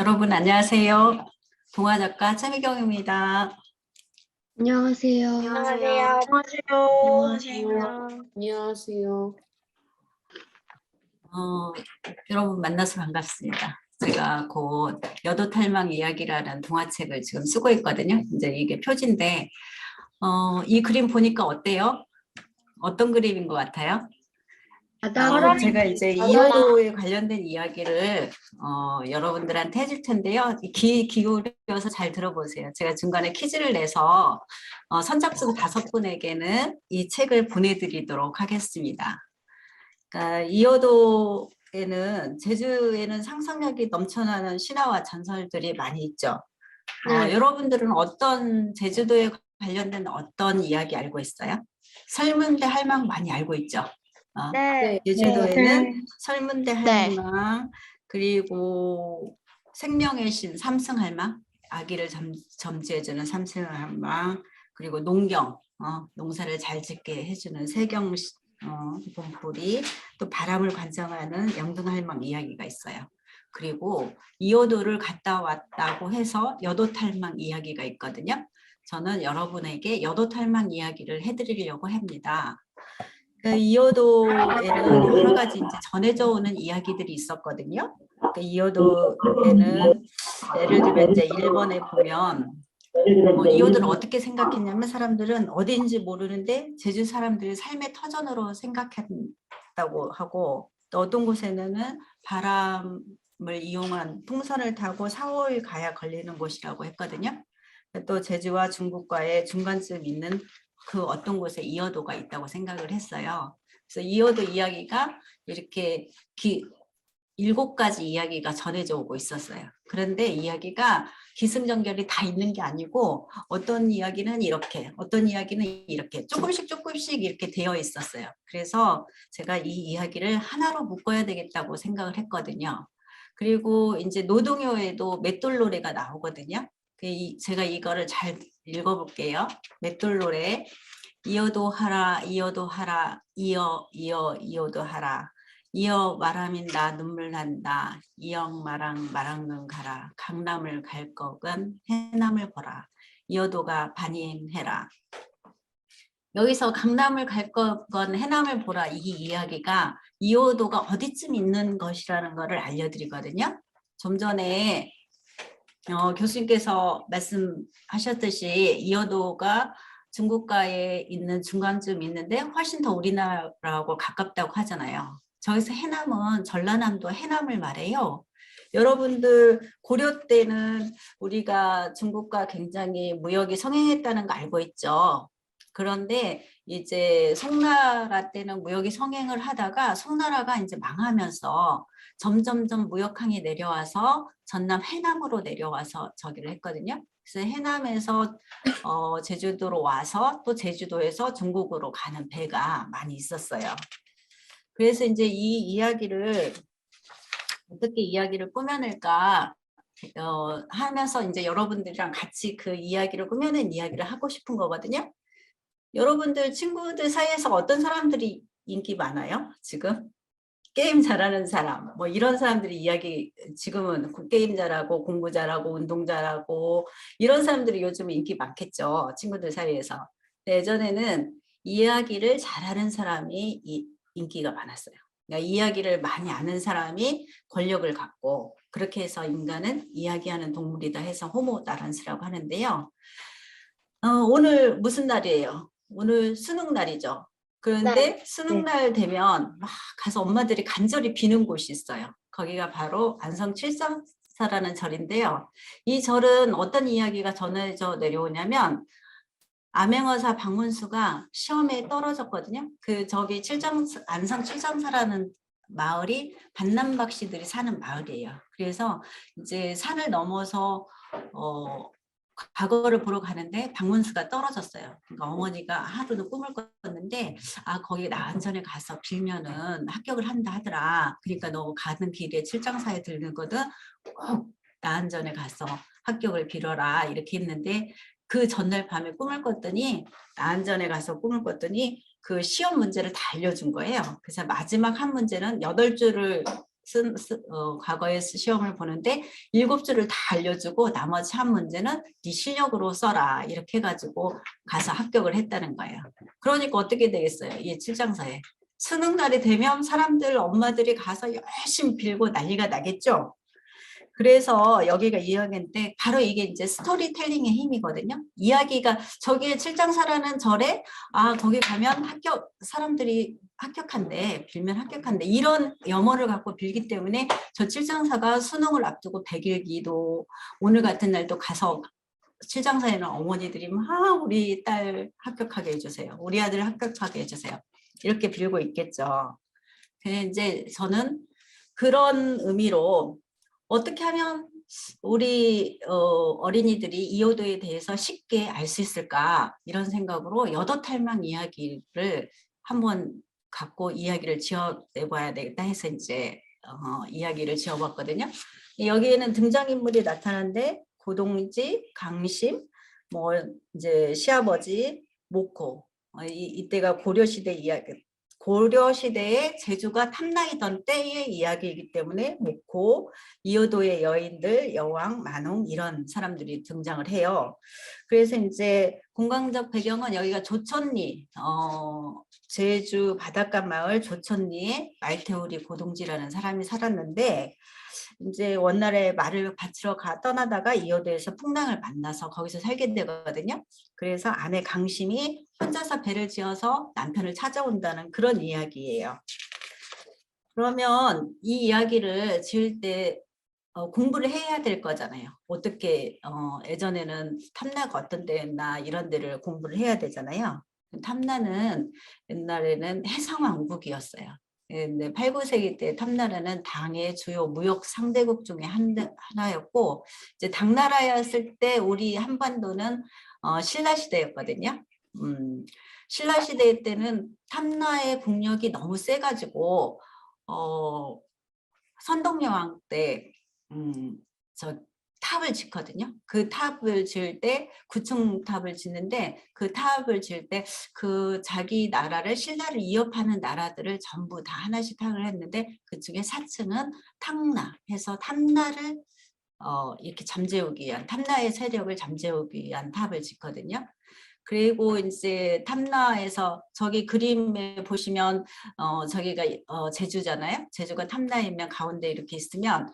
여러분 안녕하세요. 동화작가 최미경입니다. 안녕하세요. 안녕하세요. 안녕하세요. 안녕하세요. 여러분 만나서 반갑습니다. 제가 곧 여도탈망 이야기라는 동화책을 지금 쓰고 있거든요. 이제 이게 표지인데 이 그림 보니까 어때요? 어떤 그림인 것 같아요? 제가 이제 이효도에 관련된 이야기를 여러분들한테 해줄 텐데요. 귀 기울여서 잘 들어보세요. 제가 중간에 퀴즈를 내서 선착순 5분에게는 이 책을 보내드리도록 하겠습니다. 그러니까 이효도에는 제주에는 상상력이 넘쳐나는 신화와 전설들이 많이 있죠. 여러분들은 어떤 제주도에 관련된 어떤 이야기 알고 있어요? 설문대 할망 많이 알고 있죠? 네. 제주도에는 설문대 할망, 그리고 생명의 신 삼승할망, 아기를 점지해주는 삼승할망, 그리고 농경, 농사를 잘 짓게 해주는 세경 봉풀이, 또 바람을 관장하는 영등할망 이야기가 있어요. 그리고 이효도를 갔다 왔다고 해서 여도탈망 이야기가 있거든요. 저는 여러분에게 여도탈망 이야기를 해드리려고 합니다. 이효도에는 여러 가지 이제 전해져 오는 이야기들이 있었거든요. 이효도에는 예를 들면 이제 1번에 보면 이효도를 어떻게 생각했냐면 사람들은 어디인지 모르는데 제주 사람들이 삶의 터전으로 생각했다고 하고, 또 어떤 곳에는 바람을 이용한 풍선을 타고 4월 가야 걸리는 곳이라고 했거든요. 또 제주와 중국과의 중간쯤 있는 그 어떤 곳에 이효도가 있다고 생각을 했어요. 그래서 이효도 이야기가 이렇게 7가지 이야기가 전해져 오고 있었어요. 그런데 이야기가 기승전결이 다 있는 게 아니고 어떤 이야기는 이렇게, 어떤 이야기는 이렇게 조금씩 이렇게 되어 있었어요. 그래서 제가 이 이야기를 하나로 묶어야 되겠다고 생각을 했거든요. 그리고 이제 노동요에도 맷돌노래가 나오거든요. 제가 이거를 잘 읽어볼게요. 맷돌노래. 이어도 하라, 이어도 하라, 이어도 하라. 이어 말하민다 눈물 난다. 이영 마랑은 가라. 강남을 갈 거건 해남을 보라. 이어도가 반인해라. 여기서 강남을 갈 거건 해남을 보라, 이 이야기가 이효도가 어디쯤 있는 것이라는 것을 알려드리거든요. 좀 전에 교수님께서 말씀하셨듯이 이효도가 중국가에 있는 중간쯤 있는데 훨씬 더 우리나라하고 가깝다고 하잖아요. 저기서 해남은 전라남도 해남을 말해요. 여러분들 고려 때는 우리가 중국과 굉장히 무역이 성행했다는 거 알고 있죠. 그런데 이제 송나라 때는 무역이 성행을 하다가 송나라가 이제 망하면서 점점점 무역항이 내려와서 전남 해남으로 내려와서 저기를 했거든요. 그래서 해남에서 제주도로 와서 또 제주도에서 중국으로 가는 배가 많이 있었어요. 그래서 이제 이 이야기를 어떻게 이야기를 꾸며낼까 하면서 이제 여러분들이랑 같이 그 이야기를 꾸며낸 이야기를 하고 싶은 거거든요. 여러분들 친구들 사이에서 어떤 사람들이 인기 많아요? 지금? 게임 잘하는 사람, 뭐 이런 사람들이 이야기, 지금은 게임 잘하고 공부 잘하고 운동 잘하고 이런 사람들이 요즘 인기 많겠죠. 친구들 사이에서. 예전에는 이야기를 잘하는 사람이 인기가 많았어요. 그러니까 이야기를 많이 아는 사람이 권력을 갖고, 그렇게 해서 인간은 이야기하는 동물이다 해서 호모다란스라고 하는데요. 오늘 무슨 날이에요? 오늘 수능 날이죠. 그런데 수능 날 되면 막 가서 엄마들이 간절히 비는 곳이 있어요. 거기가 바로 안성 칠성사라는 절인데요. 이 절은 어떤 이야기가 전해져 내려오냐면 암행어사 박문수가 시험에 떨어졌거든요. 저기 안성 칠성사라는 마을이 반남박씨들이 사는 마을이에요. 그래서 이제 산을 넘어서 과거를 보러 가는데 박문수가 떨어졌어요. 그러니까 어머니가 하루는 꿈을 꿨는데 거기 나안전에 가서 빌면은 합격을 한다 하더라. 그러니까 너 가는 길에 칠장사에 들거든 꼭 나안전에 가서 합격을 빌어라 이렇게 했는데, 그 전날 밤에 꿈을 꿨더니 나안전에 가서 꿈을 꿨더니 그 시험 문제를 다 알려준 거예요. 그래서 마지막 한 문제는 8줄을 과거에 시험을 보는데 7줄을 다 알려주고 나머지 한 문제는 네 실력으로 써라 이렇게 해가지고 가서 합격을 했다는 거예요. 그러니까 어떻게 되겠어요? 이 칠장사에 수능 날이 되면 사람들 엄마들이 가서 열심히 빌고 난리가 나겠죠. 그래서 여기가 이야기인데 바로 이게 이제 스토리텔링의 힘이거든요. 이야기가 저기에 칠장사라는 절에 거기 가면 사람들이 합격한대, 빌면 합격한대 이런 염원을 갖고 빌기 때문에 저 칠장사가 수능을 앞두고 100일 기도 오늘 같은 날도 가서 칠장사에는 어머니들이 막 우리 딸 합격하게 해주세요. 우리 아들 합격하게 해주세요. 이렇게 빌고 있겠죠. 근데 이제 저는 그런 의미로 어떻게 하면 우리 어린이들이 이효도에 대해서 쉽게 알 수 있을까 이런 생각으로 여도탈망 이야기를 한번 갖고 이야기를 지어내봐야 되겠다 해서 이제 이야기를 지어봤거든요. 여기에는 등장인물이 나타나는데 고동지, 강심, 뭐 이제 시아버지, 모코 이때가 고려시대 이야기. 고려시대에 제주가 탐나이던 때의 이야기이기 때문에 모코, 이효도의 여인들, 여왕, 만홍 이런 사람들이 등장을 해요. 그래서 이제 공간적 배경은 여기가 조천리, 제주 바닷가 마을 조천리에 말태우리 고동지라는 사람이 살았는데 이제 원날에 말을 바치러 떠나다가 이효도에서 풍랑을 만나서 거기서 살게 되거든요. 그래서 아내 강심이 혼자서 배를 지어서 남편을 찾아온다는 그런 이야기예요. 그러면 이 이야기를 지을 때 공부를 해야 될 거잖아요. 어떻게 예전에는 탐나가 어떤 데였나 이런 데를 공부를 해야 되잖아요. 탐나는 옛날에는 해상왕국이었어요. 8, 9세기 때 탐나라는 당의 주요 무역 상대국 중에 하나였고 이제 당나라였을 때 우리 한반도는 신라시대였거든요. 신라시대 때는 탐나의 국력이 너무 세가지고 선동여왕 때 저 탑을 짓거든요. 그 탑을 지을 때 9층 탑을 짓는데 그 탑을 지을 때 그 자기 나라를 신라를 이어파는 나라들을 전부 다 하나씩 탑을 했는데 그 중에 4층은 탕나 해서 탐나를 이렇게 잠재우기 위한 탐나의 세력을 잠재우기 위한 탑을 짓거든요. 그리고 이제 탐나에서 저기 그림에 보시면 저기가 제주잖아요. 제주가 탐나이면 가운데 이렇게 있으면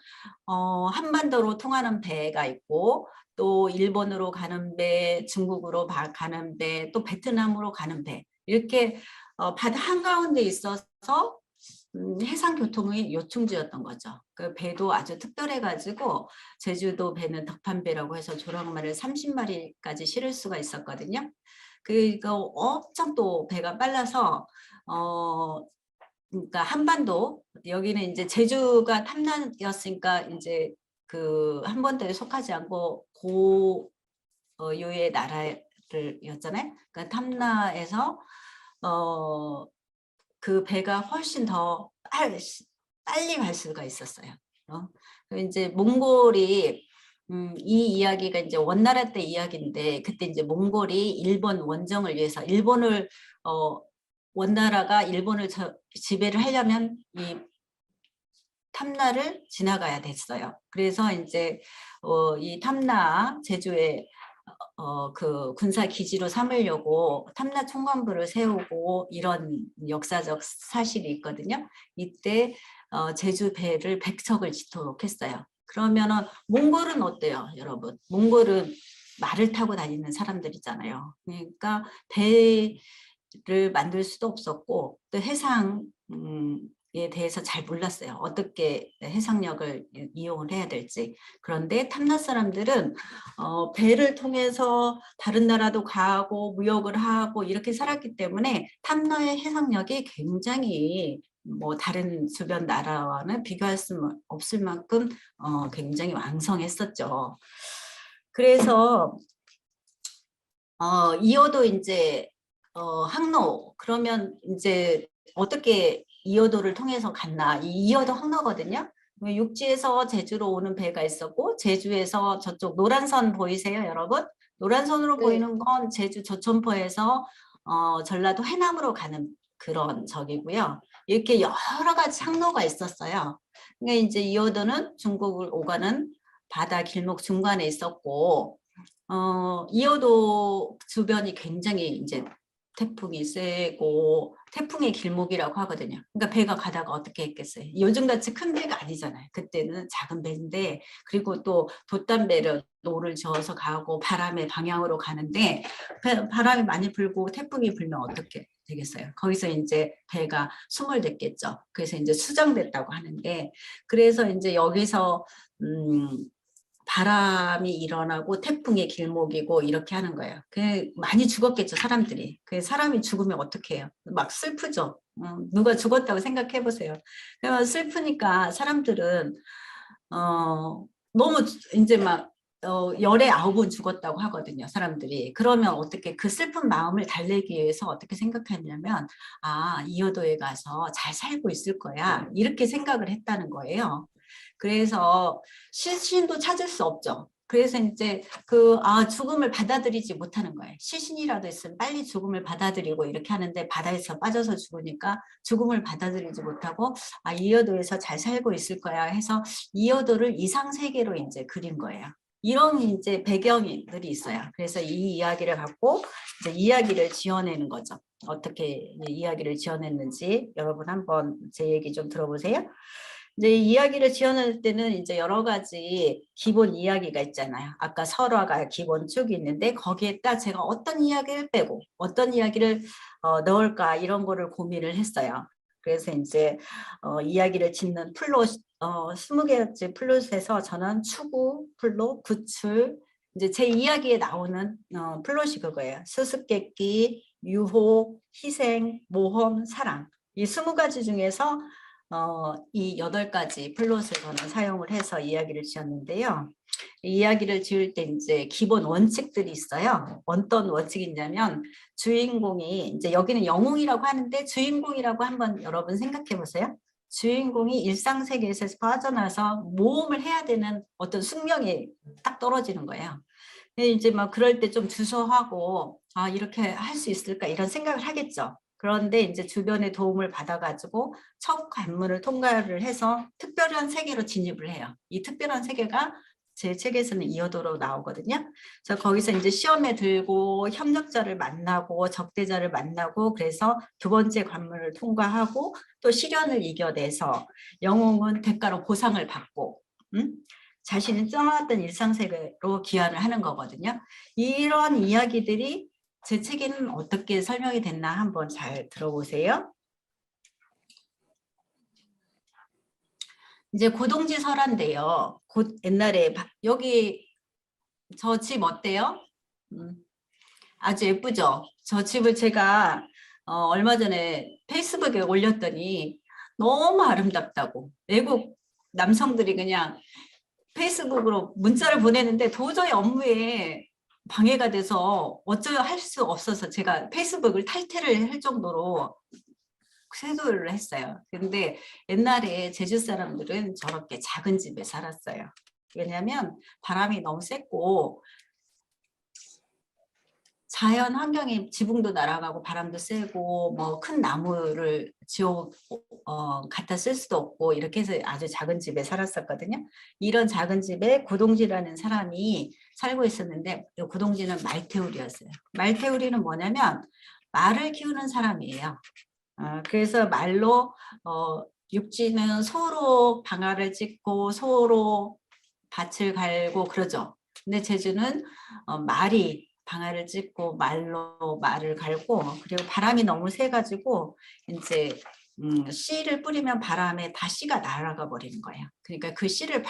한반도로 통하는 배가 있고 또 일본으로 가는 배, 중국으로 가는 배, 또 베트남으로 가는 배 이렇게 바다 한가운데 있어서 해상 교통의 요충지였던 거죠. 그 배도 아주 특별해가지고 제주도 배는 덕판배라고 해서 조랑말을 30마리까지 실을 수가 있었거든요. 그거 엄청 또 배가 빨라서 그러니까 한반도 여기는 이제 제주가 탐나였으니까 이제 그 한반도에 속하지 않고 고유의 나라였잖아요. 그러니까 탐나에서 그 배가 훨씬 더 빨리 갈 수가 있었어요. 이제 몽골이 이 이야기가 이제 원나라 때 이야기인데 그때 이제 몽골이 일본 원정을 위해서 일본을 원나라가 일본을 지배를 하려면 이 탐나를 지나가야 됐어요. 그래서 이제 이 탐나 제주에 그 군사 기지로 삼으려고 탐나 총관부를 세우고 이런 역사적 사실이 있거든요. 이때 제주 배를 100척을 짓도록 했어요. 그러면은 몽골은 어때요, 여러분? 몽골은 말을 타고 다니는 사람들이잖아요. 그러니까 배를 만들 수도 없었고 또 해상에 대해서 잘 몰랐어요. 어떻게 해상력을 이용을 해야 될지. 그런데 탐나 사람들은 배를 통해서 다른 나라도 가고 무역을 하고 이렇게 살았기 때문에 탐나의 해상력이 굉장히 뭐 다른 주변 나라와는 비교할 수 없을 만큼 굉장히 왕성했었죠. 그래서 이효도 이제 항로 그러면 이제 어떻게 이효도를 통해서 갔나 이 이효도 항로거든요. 육지에서 제주로 오는 배가 있었고 제주에서 저쪽 노란선 보이세요, 여러분? 노란선으로 네. 보이는 건 제주 조천포에서 전라도 해남으로 가는 그런 저기고요. 이렇게 여러 가지 항로가 있었어요. 그러니까 이제 이어도는 중국을 오가는 바다 길목 중간에 있었고, 이어도 주변이 굉장히 이제 태풍이 세고 태풍의 길목이라고 하거든요. 그러니까 배가 가다가 어떻게 했겠어요? 요즘같이 큰 배가 아니잖아요. 그때는 작은 배인데, 그리고 또 돛담배를 노를 저어서 가고 바람의 방향으로 가는데, 바람이 많이 불고 태풍이 불면 어떻게 되겠어요? 거기서 이제 배가 수몰됐겠죠. 그래서 이제 수정됐다고 하는데, 그래서 이제 여기서 바람이 일어나고 태풍의 길목이고 이렇게 하는 거예요. 그 많이 죽었겠죠, 사람들이. 그 사람이 죽으면 어떻게 해요? 막 슬프죠. 누가 죽었다고 생각해 보세요. 슬프니까 사람들은 너무 이제 막 열에 9분 죽었다고 하거든요, 사람들이. 그러면 어떻게 그 슬픈 마음을 달래기 위해서 어떻게 생각했냐면, 아, 이어도에 가서 잘 살고 있을 거야, 이렇게 생각을 했다는 거예요. 그래서 시신도 찾을 수 없죠. 그래서 이제 죽음을 받아들이지 못하는 거예요. 시신이라도 있으면 빨리 죽음을 받아들이고 이렇게 하는데, 바다에서 빠져서 죽으니까 죽음을 받아들이지 못하고, 아, 이어도에서 잘 살고 있을 거야 해서 이어도를 이상 세계로 이제 그린 거예요. 이런 이제 배경들이 있어요. 그래서 이 이야기를 갖고 이제 이야기를 지어내는 거죠. 어떻게 이야기를 지어냈는지 여러분 한번 제 얘기 좀 들어보세요. 이제 이야기를 지어낼 때는 이제 여러 가지 기본 이야기가 있잖아요. 아까 설화가 기본 축이 있는데, 거기에다 제가 어떤 이야기를 빼고 어떤 이야기를 넣을까, 이런 거를 고민을 했어요. 그래서 이제 이야기를 짓는 플롯, 20개째 플롯에서 저는 추구, 플롯, 구출, 이제 제 이야기에 나오는 플롯이 그거예요. 수수께끼, 유혹, 희생, 모험, 사랑. 이 20가지 중에서 이 8가지 플롯을 저는 사용을 해서 이야기를 지었는데요. 이야기를 지을 때 이제 기본 원칙들이 있어요. 어떤 원칙이냐면, 주인공이 이제 여기는 영웅이라고 하는데, 주인공이라고 한번 여러분 생각해 보세요. 주인공이 일상 세계에서 빠져나서 모험을 해야 되는 어떤 숙명이 딱 떨어지는 거예요. 이제 막 그럴 때 좀 주저하고, 아, 이렇게 할 수 있을까, 이런 생각을 하겠죠. 그런데 이제 주변의 도움을 받아가지고 첫 관문을 통과를 해서 특별한 세계로 진입을 해요. 이 특별한 세계가 제 책에서는 이어도로 나오거든요. 그래서 거기서 이제 시험에 들고 협력자를 만나고 적대자를 만나고, 그래서 2번째 관문을 통과하고 또 시련을 이겨내서 영웅은 대가로 보상을 받고, 자신이 떠났던 일상세계로 귀환을 하는 거거든요. 이런 이야기들이 제 책에는 어떻게 설명이 됐나 한번 잘 들어보세요. 이제 고동지 설화인데요. 옛날에 여기 저 집 어때요? 아주 예쁘죠? 저 집을 제가 얼마 전에 페이스북에 올렸더니 너무 아름답다고, 외국 남성들이 그냥 페이스북으로 문자를 보내는데 도저히 업무에 방해가 돼서 어쩌려 할 수 없어서 제가 페이스북을 탈퇴를 할 정도로 쇄도를 했어요. 근데 옛날에 제주 사람들은 저렇게 작은 집에 살았어요. 왜냐하면 바람이 너무 셌고 자연 환경에 지붕도 날아가고 바람도 세고 뭐 큰 나무를 갖다 쓸 수도 없고, 이렇게 해서 아주 작은 집에 살았었거든요. 이런 작은 집에 고동지라는 사람이 살고 있었는데, 이 고동지는 말태울이었어요. 말태울이는 뭐냐면 말을 키우는 사람이에요. 그래서 말로 육지는 소로 방아를 찧고 소로 밭을 갈고 그러죠. 근데 제주는 말이 방아를 찧고 말로 말을 갈고, 그리고 바람이 너무 세가지고 이제 씨를 뿌리면 바람에 다 씨가 날아가 버리는 거예요. 그러니까 그 씨를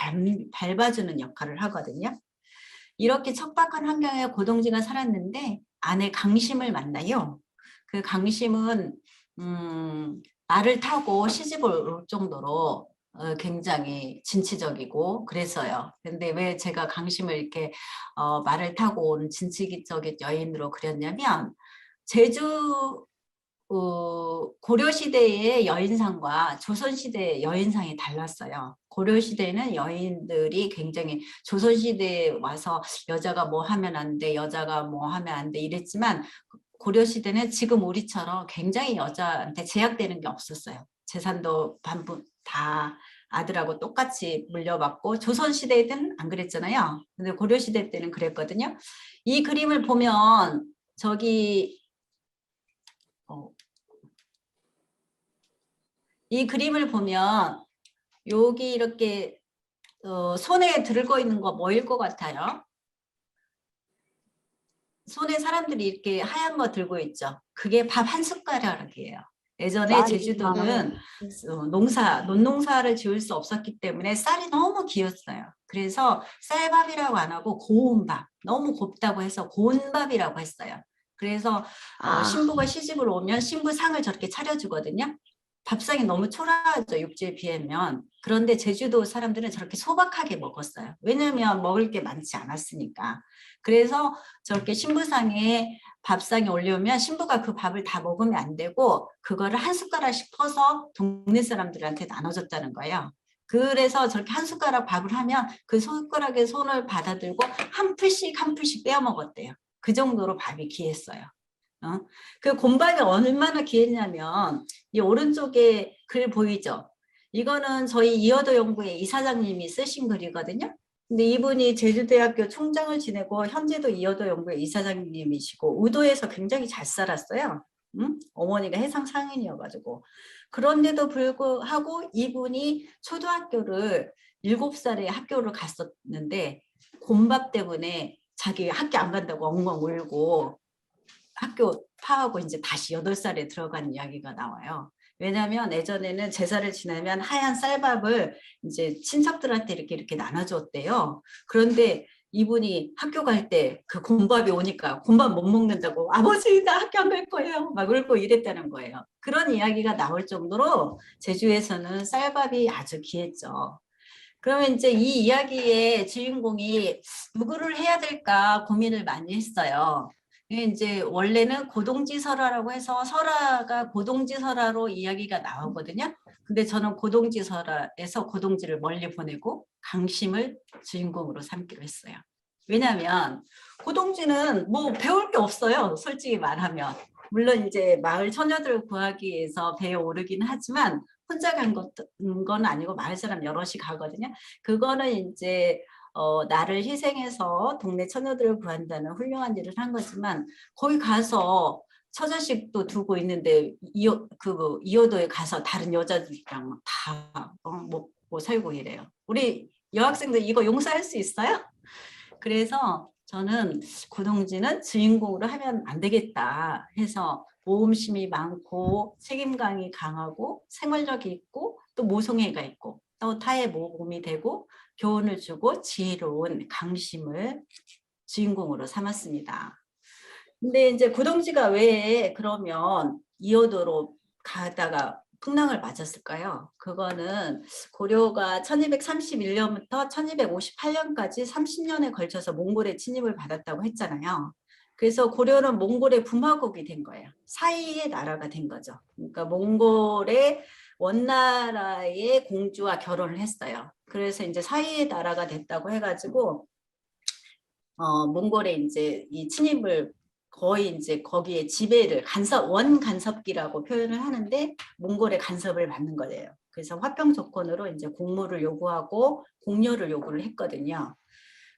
밟아주는 역할을 하거든요. 이렇게 척박한 환경에 고동지가 살았는데 안에 강심을 만나요. 그 강심은 말을 타고 시집을 올 정도로 굉장히 진취적이고 그래서요. 근데 왜 제가 강심을 이렇게 말을 타고 온 진취적인 여인으로 그렸냐면, 제주 고려시대의 여인상과 조선시대의 여인상이 달랐어요. 고려시대는 여인들이 굉장히, 조선시대에 와서 여자가 뭐 하면 안 돼, 여자가 뭐 하면 안 돼 이랬지만, 고려시대는 지금 우리처럼 굉장히 여자한테 제약되는 게 없었어요. 재산도 반부 다 아들하고 똑같이 물려받고 조선시대 때는 안 그랬잖아요. 근데 고려시대 때는 그랬거든요. 이 그림을 보면 저기 이 그림을 보면 여기 이렇게 손에 들고 있는 거 뭐일 것 같아요? 손에 사람들이 이렇게 하얀 거 들고 있죠. 그게 밥 한 숟가락이에요. 예전에 제주도는 논농사를 지을 수 없었기 때문에 쌀이 너무 귀했어요. 그래서 쌀밥이라고 안 하고 고운 밥, 너무 곱다고 해서 고운밥이라고 했어요. 그래서 신부가 시집을 오면 신부상을 저렇게 차려주거든요. 밥상이 너무 초라하죠, 육지에 비하면. 그런데 제주도 사람들은 저렇게 소박하게 먹었어요. 왜냐하면 먹을 게 많지 않았으니까. 그래서 저렇게 신부상에 밥상에 올려면 신부가 그 밥을 다 먹으면 안 되고 그거를 한 숟가락씩 퍼서 동네 사람들한테 나눠줬다는 거예요. 그래서 저렇게 한 숟가락 밥을 하면 그 숟가락에 손을 받아들고 한 풀씩 한 풀씩 빼어 먹었대요. 그 정도로 밥이 귀했어요. 그 곰밥이 얼마나 귀했냐면 이 오른쪽에 글 보이죠? 이거는 저희 이어도 연구의 이사장님이 쓰신 글이거든요. 근데 이분이 제주대학교 총장을 지내고 현재도 이어도 연구의 이사장님이시고 우도에서 굉장히 잘 살았어요. 어머니가 해상 상인이어가지고. 그런데도 불구하고 이분이 초등학교를 7살에 학교를 갔었는데 곰밥 때문에 자기 학교 안 간다고 엉엉 울고 학교 파하고 이제 다시 8살에 들어간 이야기가 나와요. 왜냐하면 예전에는 제사를 지나면 하얀 쌀밥을 이제 친척들한테 이렇게 나눠줬대요. 그런데 이분이 학교 갈 때 그 곰밥이 오니까 곰밥 못 먹는다고 아버지 나 학교 안 갈 거예요 막 울고 이랬다는 거예요. 그런 이야기가 나올 정도로 제주에서는 쌀밥이 아주 귀했죠. 그러면 이제 이 이야기의 주인공이 누구를 해야 될까 고민을 많이 했어요. 이게 이제 원래는 고동지설화라고 해서 설화가 고동지설화로 이야기가 나오거든요. 근데 저는 고동지설화에서 고동지를 멀리 보내고 강심을 주인공으로 삼기로 했어요. 왜냐하면 고동지는 뭐 배울 게 없어요. 솔직히 말하면. 물론 이제 마을 처녀들을 구하기 위해서 배에 오르긴 하지만 혼자 간 건 아니고 마을 사람 여럿이 가거든요. 그거는 이제 나를 희생해서 동네 처녀들을 구한다는 훌륭한 일을 한 거지만 거기 가서 처자식도 두고 있는데 이호도에 가서 다른 여자들이랑 다 먹고 살고 이래요. 우리 여학생들 이거 용서할 수 있어요? 그래서 저는 고동지는 주인공으로 하면 안 되겠다 해서 모험심이 많고 책임감이 강하고 생활력이 있고 또 모성애가 있고 또 타의 모범이 되고 교훈을 주고 지혜로운 강심을 주인공으로 삼았습니다. 근데 이제 고동지가 왜 그러면 이호도로 가다가 풍랑을 맞았을까요? 그거는 고려가 1231년부터 1258년까지 30년에 걸쳐서 몽골의 침입을 받았다고 했잖아요. 그래서 고려는 몽골의 부마국이 된 거예요. 사이의 나라가 된 거죠. 그러니까 몽골의 원나라의 공주와 결혼을 했어요. 그래서 이제 사이의 나라가 됐다고 해가지고 몽골의 이제 이 침입을 거의 이제 거기에 지배를 원 간섭기라고 표현을 하는데 몽골의 간섭을 받는 거예요. 그래서 화평 조건으로 이제 공무를 요구하고 공료를 요구를 했거든요.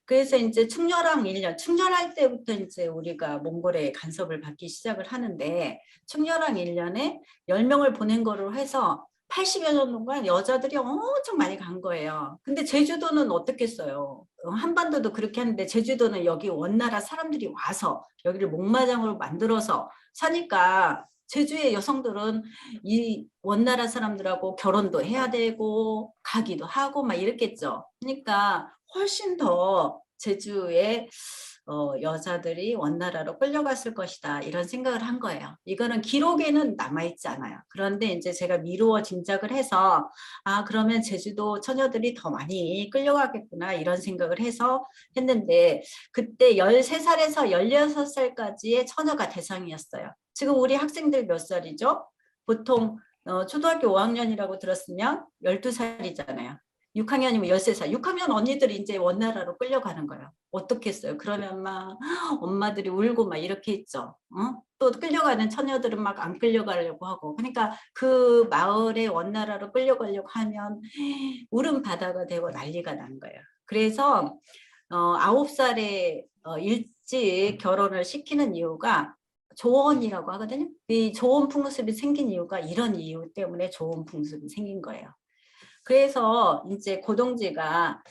그래서 이제 충렬왕 1년, 충렬할 때부터 이제 우리가 몽골의 간섭을 받기 시작을 하는데 충렬왕 1년에 10명을 보낸 거로 해서 80여 년 동안 여자들이 엄청 많이 간 거예요. 근데 제주도는 어떻겠어요? 한반도도 그렇게 하는데 제주도는 여기 원나라 사람들이 와서 여기를 목마장으로 만들어서 사니까 제주의 여성들은 이 원나라 사람들하고 결혼도 해야 되고 가기도 하고 막 이랬겠죠. 그러니까 훨씬 더 제주의 여자들이 원나라로 끌려갔을 것이다 이런 생각을 한 거예요. 이거는 기록에는 남아있지 않아요. 그런데 이제 제가 미루어 짐작을 해서 그러면 제주도 처녀들이 더 많이 끌려가겠구나 이런 생각을 해서 했는데 그때 13살에서 16살까지의 처녀가 대상이었어요. 지금 우리 학생들 몇 살이죠? 보통 초등학교 5학년이라고 들었으면 12살이잖아요. 6학년이면 13살. 6학년 언니들이 이제 원나라로 끌려가는 거예요. 어떻게 했어요? 그러면 막 엄마들이 울고 막 이렇게 했죠. 또 끌려가는 처녀들은 막 안 끌려가려고 하고. 그러니까 그 마을에 원나라로 끌려가려고 하면 울음 바다가 되고 난리가 난 거예요. 그래서 9살에 일찍 결혼을 시키는 이유가 조언이라고 하거든요. 이 조언 풍습이 생긴 이유가 이런 이유 때문에 조언 풍습이 생긴 거예요. 그래서 이제 고동지가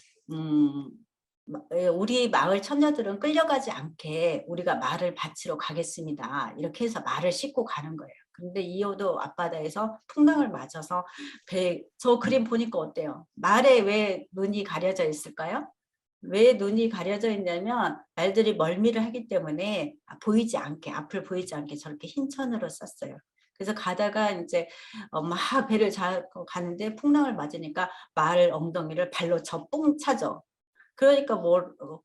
우리 마을 처녀들은 끌려가지 않게 우리가 말을 바치러 가겠습니다. 이렇게 해서 말을 싣고 가는 거예요. 근데 이효도 앞바다에서 풍랑을 맞아서 저 그림 보니까 어때요? 말에 왜 눈이 가려져 있을까요? 왜 눈이 가려져 있냐면 말들이 멀미를 하기 때문에 보이지 않게, 앞을 보이지 않게 저렇게 흰 천으로 썼어요. 그래서 가다가 이제 막 배를 잡고 가는데 풍랑을 맞으니까 말 엉덩이를 발로 뻥 차죠. 그러니까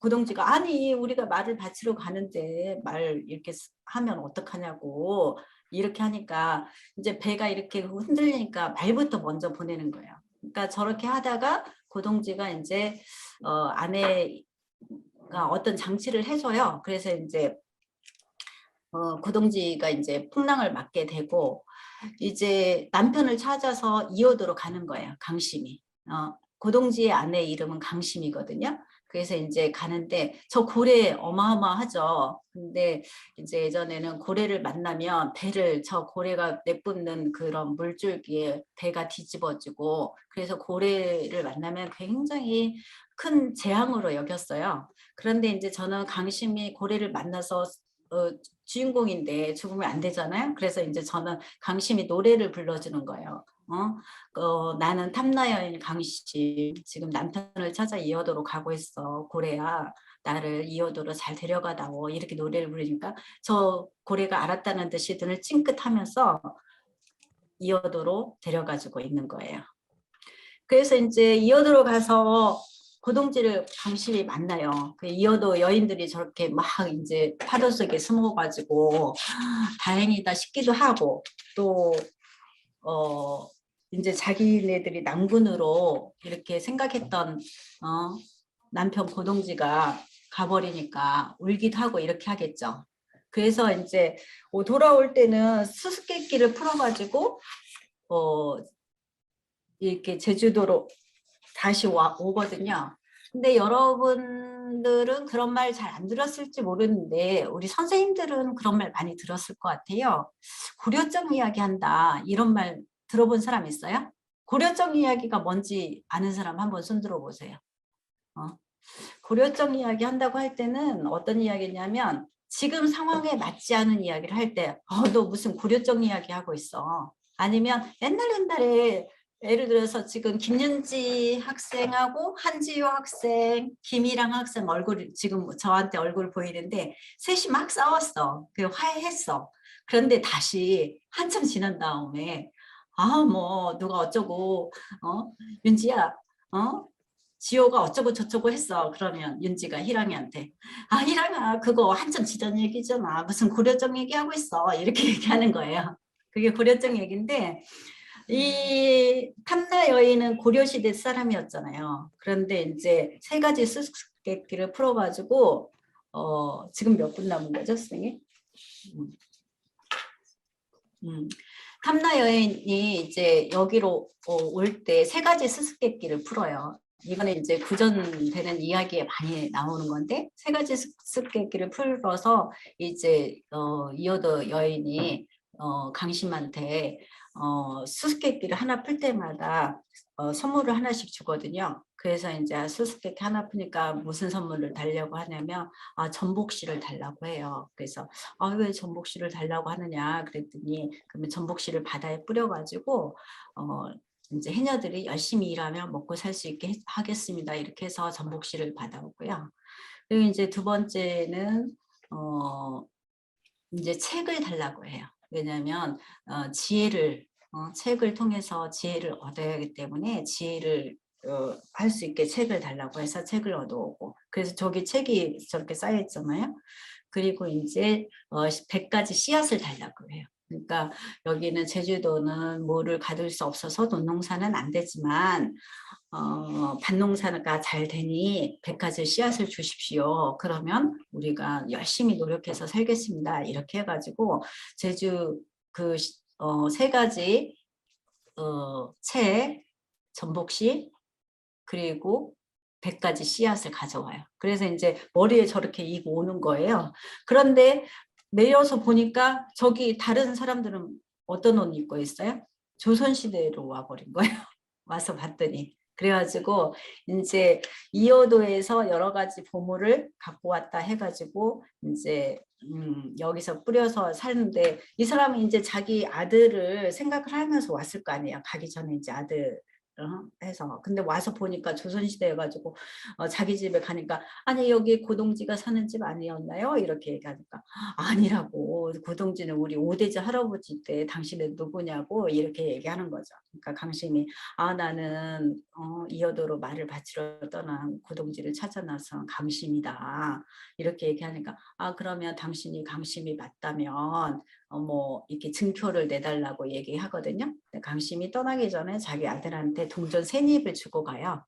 고동지가 아니 우리가 말을 바치러 가는데 말 이렇게 하면 어떡하냐고 이렇게 하니까 이제 배가 이렇게 흔들리니까 말부터 먼저 보내는 거예요. 그러니까 저렇게 하다가 고동지가 이제 아내가 어떤 장치를 해줘요. 그래서 이제 고동지가 이제 풍랑을 맞게 되고 이제 남편을 찾아서 이호도로 가는 거예요. 강심이. 고동지의 아내 이름은 강심이거든요. 그래서 이제 가는데 저 고래 어마어마하죠. 근데 이제 예전에는 고래를 만나면 저 고래가 내뿜는 그런 물줄기에 배가 뒤집어지고 그래서 고래를 만나면 굉장히 큰 재앙으로 여겼어요. 그런데 이제 저는 강심이 고래를 만나서 주인공인데 죽으면 안 되잖아요. 그래서 이제 저는 강심이 노래를 불러주는 거예요. 나는 탐나여인 강심 지금 남편을 찾아 이어도로 가고 있어. 고래야 나를 이어도로 잘 데려가다오. 이렇게 노래를 부르니까 저 고래가 알았다는 듯이 눈을 찡긋하면서 이어도로 데려가지고 있는 거예요. 그래서 이제 이어도로 가서 고동지를 강심이 만나요. 그 이어도 여인들이 저렇게 막 이제 파도 속에 숨어가지고 다행이다 싶기도 하고 또 이제 자기네들이 남군으로 이렇게 생각했던 남편 고동지가 가버리니까 울기도 하고 이렇게 하겠죠. 그래서 이제 돌아올 때는 수수께끼를 풀어가지고 이렇게 제주도로 다시 오거든요. 근데 여러분들은 그런 말 잘 안 들었을지 모르는데 우리 선생님들은 그런 말 많이 들었을 것 같아요. 고려정 이야기 한다 이런 말 들어본 사람 있어요? 고려정 이야기가 뭔지 아는 사람 한번 손 들어보세요. 고려정 이야기 한다고 할 때는 어떤 이야기냐면 지금 상황에 맞지 않은 이야기를 할 때 너 무슨 고려정 이야기 하고 있어. 아니면 옛날에 예를 들어서 지금 김윤지 학생하고 한지효 학생, 김희랑 학생 얼굴 지금 저한테 얼굴 보이는데 셋이 막 싸웠어. 그 화해했어. 그런데 다시 한참 지난 다음에 뭐 누가 어쩌고 윤지야 지호가 어쩌고 저쩌고 했어. 그러면 윤지가 희랑이한테 희랑아 그거 한참 지전 얘기잖아. 무슨 고려정 얘기하고 있어. 이렇게 얘기하는 거예요. 그게 고려정 얘기인데 이 탐나 여인은 고려시대 사람이었잖아요. 그런데 이제 세 가지 수수께끼를 풀어가지고 지금 몇 분 남은 거죠, 선생님? 탐나 여인이 이제 여기로 올 때 세 가지 수수께끼를 풀어요. 이거는 이제 구전되는 이야기에 많이 나오는 건데 세 가지 수수께끼를 풀어서 이제 이어도 여인이 강심한테 수수께끼를 하나 풀 때마다 선물을 하나씩 주거든요. 그래서 이제 수수께끼 하나 푸니까 무슨 선물을 달라고 하냐면 전복씨를 달라고 해요. 그래서 왜 전복씨를 달라고 하느냐 그랬더니 그러면 전복씨를 바다에 뿌려가지고 이제 해녀들이 열심히 일하면 먹고 살 수 있게 하겠습니다. 이렇게 해서 전복씨를 받아오고요. 그리고 이제 두 번째는 이제 책을 달라고 해요. 왜냐하면 책을 통해서 지혜를 얻어야 하기 때문에 지혜를 할 수 있게 책을 달라고 해서 책을 얻어오고 그래서 저기 책이 저렇게 쌓여 있잖아요. 그리고 이제 100가지 씨앗을 달라고 해요. 그러니까 여기는 제주도는 뭐를 가둘 수 없어서 논농사는 안 되지만 밭농사가 잘 되니 100가지 씨앗을 주십시오. 그러면 우리가 열심히 노력해서 살겠습니다. 이렇게 해가지고 제주 그 3가지 채, 전복씨 그리고 100가지 씨앗을 가져와요. 그래서 이제 머리에 저렇게 이고 오는 거예요. 그런데 내려서 보니까 저기 다른 사람들은 어떤 옷 입고 있어요? 조선시대로 와버린 거예요. 와서 봤더니. 그래가지고 이제 이호도에서 여러 가지 보물을 갖고 왔다 해가지고 이제 여기서 뿌려서 사는데 이 사람은 이제 자기 아들을 생각을 하면서 왔을 거 아니에요. 가기 전에 이제 아들 해서 근데 와서 보니까 조선시대여가지고 자기 집에 가니까 아니 여기 고동지가 사는 집 아니었나요? 이렇게 얘기하니까 아니라고 고동지는 우리 오대지 할아버지 때 당신은 누구냐고 이렇게 얘기하는 거죠. 그러니까 강심이 나는 이어도로 말을 바치러 떠난 고동지를 찾아 나선 강심이다 이렇게 얘기하니까 그러면 당신이 강심이 맞다면 뭐 이렇게 증표를 내달라고 얘기하거든요. 강심이 떠나기 전에 자기 아들한테 동전 3입을 주고 가요.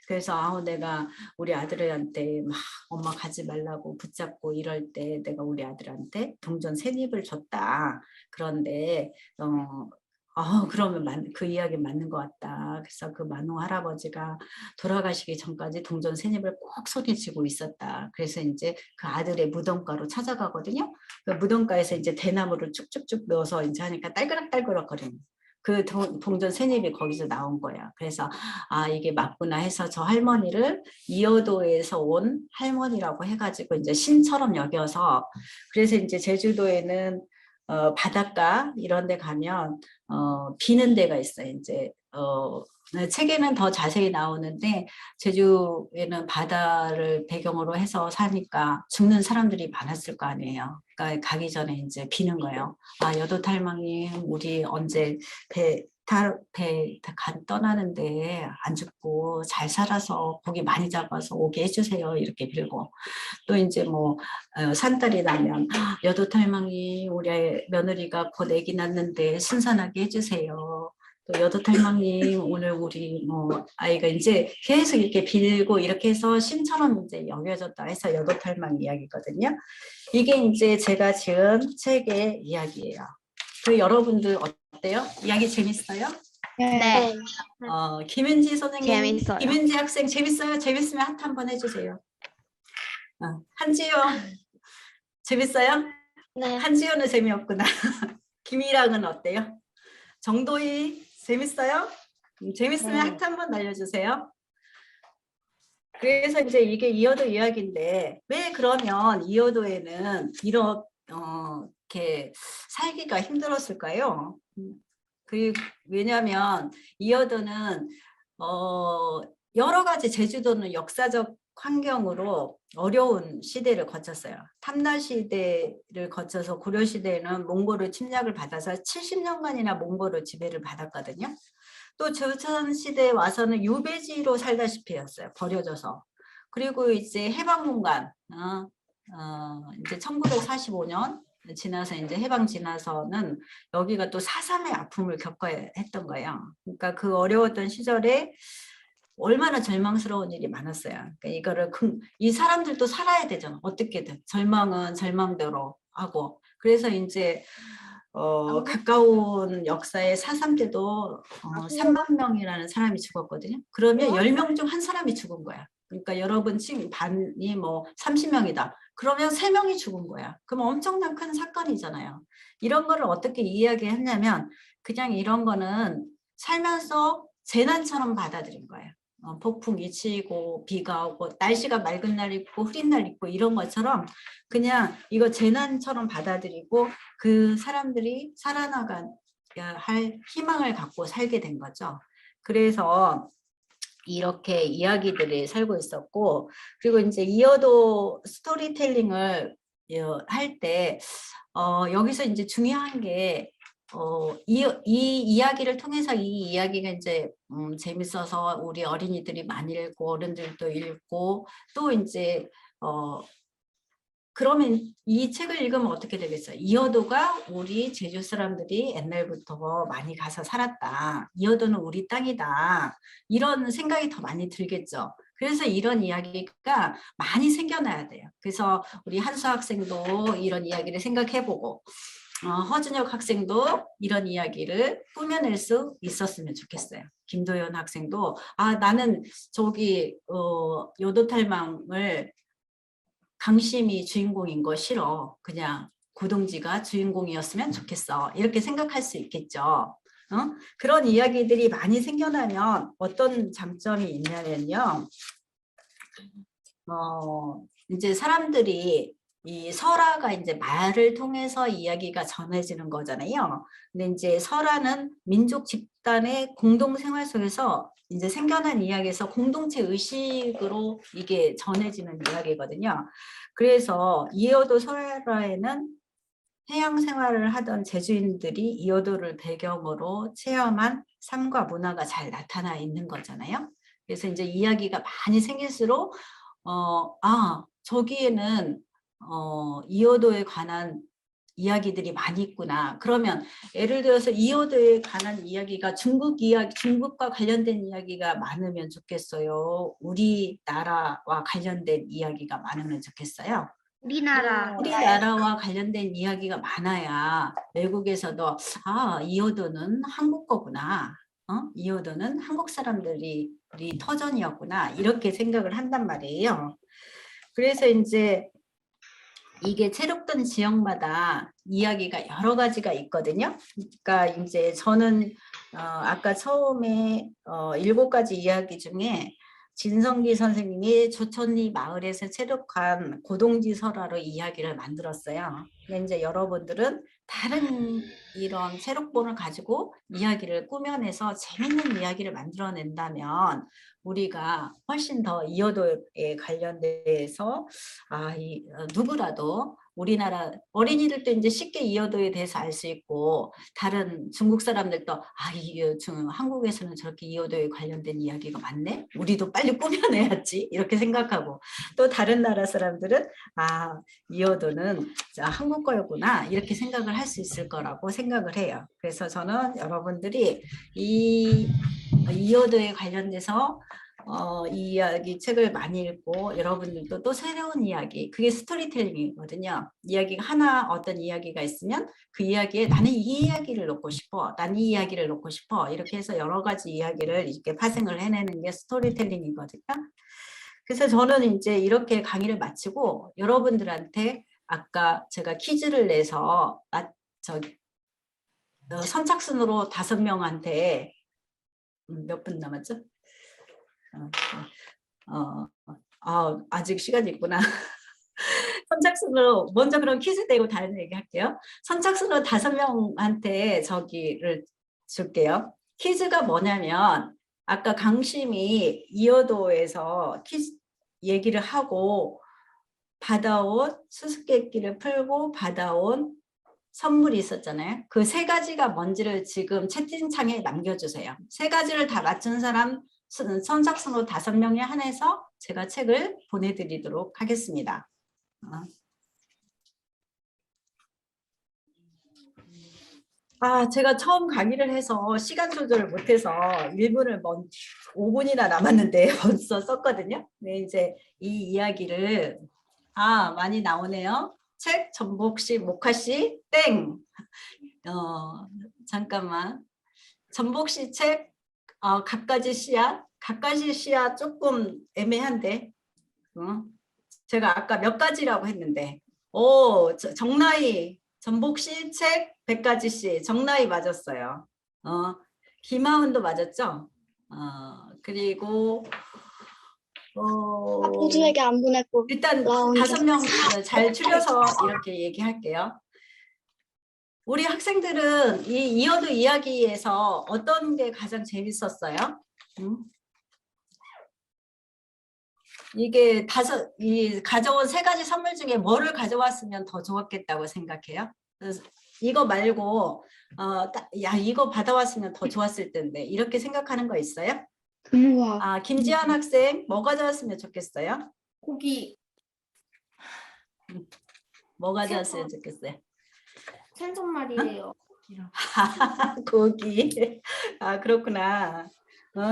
그래서 내가 우리 아들한테 막 엄마 가지 말라고 붙잡고 이럴 때 내가 우리 아들한테 동전 3입을 줬다. 그런데 그러면 그 이야기 맞는 것 같다. 그래서 그 만홍 할아버지가 돌아가시기 전까지 동전 3입을 꼭 손에 쥐고 있었다. 그래서 이제 그 아들의 무덤가로 찾아가거든요. 그 무덤가에서 이제 대나무를 쭉쭉쭉 넣어서 이제 하니까 딸그락딸그락 거리는 그 동전 3입이 거기서 나온 거야. 그래서 이게 맞구나 해서 저 할머니를 이어도에서 온 할머니라고 해가지고 이제 신처럼 여겨서 그래서 이제 제주도에는 바닷가 이런 데 가면 비는 데가 있어요. 이제 책에는 더 자세히 나오는데 제주에는 바다를 배경으로 해서 사니까 죽는 사람들이 많았을 거 아니에요. 그러니까 가기 전에 이제 비는 거예요. 여도탈망님 우리 언제 배 떠나는데 안 죽고 잘 살아서 고기 많이 잡아서 오게 해주세요. 이렇게 빌고 또 이제 뭐 산딸이 나면 여도탈망이 우리 며느리가 곧 애기 낳는데 순산하게 해주세요. 또 여도탈망님 오늘 우리 뭐 아이가 이제 계속 이렇게 빌고 이렇게 해서 신처럼 이제 여겨졌다 해서 여도탈망 이야기거든요. 이게 이제 제가 지은 책의 이야기예요. 그 여러분들 어때요? 이야기 재밌어요? 네. 김은지 선생님, 재밌어요. 김은지 학생 재밌어요? 재밌으면 하트 한번 해주세요. 한지효 재밌어요? 네. 한지효는 재미없구나. 김이랑은 어때요? 정도희 재밌어요? 재밌으면 네. 하트 한번 날려주세요. 그래서 이제 이게 이어도 이야기인데 왜 그러면 이어도에는 이렇게 살기가 힘들었을까요? 왜냐하면 이어도는 여러 가지 제주도는 역사적 환경으로 어려운 시대를 거쳤어요. 탐나 시대를 거쳐서 고려 시대에는 몽골을 침략을 받아서 70년간이나 몽골을 지배를 받았거든요. 또 조선 시대에 와서는 유배지로 살다시피 했어요. 버려져서. 그리고 이제 해방문관 이제 1945년 지나서 이제 해방 지나서는 여기가 또 4.3의 아픔을 겪어야 했던 거예요. 그러니까 그 어려웠던 시절에 얼마나 절망스러운 일이 많았어요. 그러니까 이거를 이 사람들도 살아야 되잖아. 어떻게든 절망은 절망대로 하고. 그래서 이제 가까운 역사의 4.3 때도 3만 명이라는 사람이 죽었거든요. 그러면 10명 중 한 사람이 죽은 거야. 그러니까 여러분 지금 반이 뭐 30명이다. 그러면 3명이 죽은 거야. 그럼 엄청난 큰 사건이잖아요. 이런 거를 어떻게 이야기했냐면 그냥 이런 거는 살면서 재난처럼 받아들인 거예요. 폭풍이 치고 비가 오고 날씨가 맑은 날 있고 흐린 날 있고 이런 것처럼 그냥 이거 재난처럼 받아들이고 그 사람들이 살아나가야 할 희망을 갖고 살게 된 거죠. 그래서 이렇게 이야기들이 살고 있었고 그리고 이제 이어도 스토리텔링을 할 때 여기서 이제 중요한 게 이 이야기를 통해서 이 이야기가 이제 재밌어서 우리 어린이들이 많이 읽고 어른들도 읽고 또 이제 그러면 이 책을 읽으면 어떻게 되겠어요? 이어도가 우리 제주 사람들이 옛날부터 많이 가서 살았다. 이어도는 우리 땅이다. 이런 생각이 더 많이 들겠죠. 그래서 이런 이야기가 많이 생겨나야 돼요. 그래서 우리 한수 학생도 이런 이야기를 생각해보고 허준혁 학생도 이런 이야기를 꾸며낼 수 있었으면 좋겠어요. 김도연 학생도 나는 저기 요도탈망을 강심이 주인공인 거 싫어. 그냥 고동지가 주인공이었으면 좋겠어. 이렇게 생각할 수 있겠죠. 그런 이야기들이 많이 생겨나면 어떤 장점이 있냐면요. 이제 사람들이 이 설화가 이제 말을 통해서 이야기가 전해지는 거잖아요. 근데 이제 설화는 민족 집단의 공동 생활 속에서 이제 생겨난 이야기에서 공동체 의식으로 이게 전해지는 이야기거든요. 그래서 이어도 설화에는 해양 생활을 하던 제주인들이 이어도를 배경으로 체험한 삶과 문화가 잘 나타나 있는 거잖아요. 그래서 이제 이야기가 많이 생길수록 저기에는 이어도에 관한 이야기들이 많이 있구나. 그러면 예를 들어서 이어도에 관한 이야기가 중국과 관련된 이야기가 많으면 좋겠어요. 우리나라와 관련된 이야기가 많으면 좋겠어요. 우리나라와 관련된 이야기가 많아야 외국에서도 이어도는 한국 거구나. 이어도는 한국 사람들이 우리 터전이었구나. 이렇게 생각을 한단 말이에요. 그래서 이제 이게 체육던 지역마다 이야기가 여러 가지가 있거든요. 그러니까 이제 저는 아까 처음에 7가지 이야기 중에 진성기 선생님이 조천리 마을에서 체육한 고동지 설화로 이야기를 만들었어요. 근데 이제 여러분들은 다른 이런 체육본을 가지고 이야기를 꾸며내서 재밌는 이야기를 만들어낸다면 우리가 훨씬 더 이어도에 관련돼서 누구라도 우리나라 어린이들도 이제 쉽게 이어도에 대해서 알 수 있고 다른 중국 사람들도 한국에서는 저렇게 이어도에 관련된 이야기가 많네. 우리도 빨리 꾸며내야지 이렇게 생각하고 또 다른 나라 사람들은 이어도는 한국 거였구나 이렇게 생각을 할 수 있을 거라고 생각을 해요. 그래서 저는 여러분들이 이 이어도에 관련돼서 이 이야기 책을 많이 읽고 여러분들도 또 새로운 이야기 그게 스토리텔링이거든요. 이야기가 하나 어떤 이야기가 있으면 그 이야기에 나는 이 이야기를 넣고 싶어. 나는 이 이야기를 넣고 싶어. 이렇게 해서 여러 가지 이야기를 이렇게 파생을 해내는 게 스토리텔링이거든요. 그래서 저는 이제 이렇게 강의를 마치고 여러분들한테 아까 제가 퀴즈를 내서 선착순으로 5명한테 몇 분 남았죠? 아직 시간이 있구나. 선착순으로 먼저 그럼 퀴즈 내고 다른 얘기 할게요. 선착순으로 5명한테 저기를 줄게요. 퀴즈가 뭐냐면 아까 강심이 이어도에서 퀴즈 얘기를 하고 받아온 수수께끼를 풀고 받아온 선물이 있었잖아요. 그 3가지가 뭔지를 지금 채팅창에 남겨주세요. 3가지를 다 맞춘 사람 선착순으로 5명에 한해서 제가 책을 보내드리도록 하겠습니다. 제가 처음 강의를 해서 시간 조절을 못해서 5분이나 남았는데 벌써 썼거든요. 네, 이제 이 이야기를 많이 나오네요. 책 전복씨 목화씨 땡. 잠깐만. 전복씨 책 갖가지 씨앗. 갖가지 씨앗 조금 애매한데. 제가 아까 몇 가지라고 했는데. 정나이 전복씨 책 100가지 씨. 정나이 맞았어요. 김하은도 맞았죠? 그리고 보주에게 안 보냈고 일단 5명 잘 추려서 이렇게 얘기할게요. 우리 학생들은 이 이어도 이야기에서 어떤 게 가장 재밌었어요? 이게 가져온 3가지 선물 중에 뭐를 가져왔으면 더 좋았겠다고 생각해요? 이거 말고 이거 받아왔으면 더 좋았을 텐데 이렇게 생각하는 거 있어요? 김지한 학생 뭐 가져왔으면 좋겠어요? 고기. 뭐 가져왔으면 좋겠어요? 생선말이에요. 고기. 아, 그렇구나.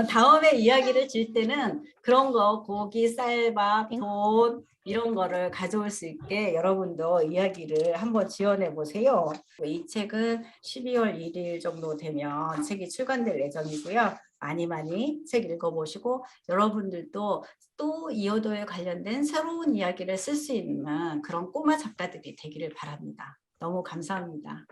다음에 이야기를 질 때는 그런 거, 고기, 쌀밥, 돈, 이런 거를 가져올 수 있게 여러분도 이야기를 한번 지어내 보세요. 이 책은 12월 1일 정도 되면 책이 출간될 예정이고요. 많이 많이 책 읽어보시고 여러분들도 또 이효도에 관련된 새로운 이야기를 쓸 수 있는 그런 꼬마 작가들이 되기를 바랍니다. 너무 감사합니다.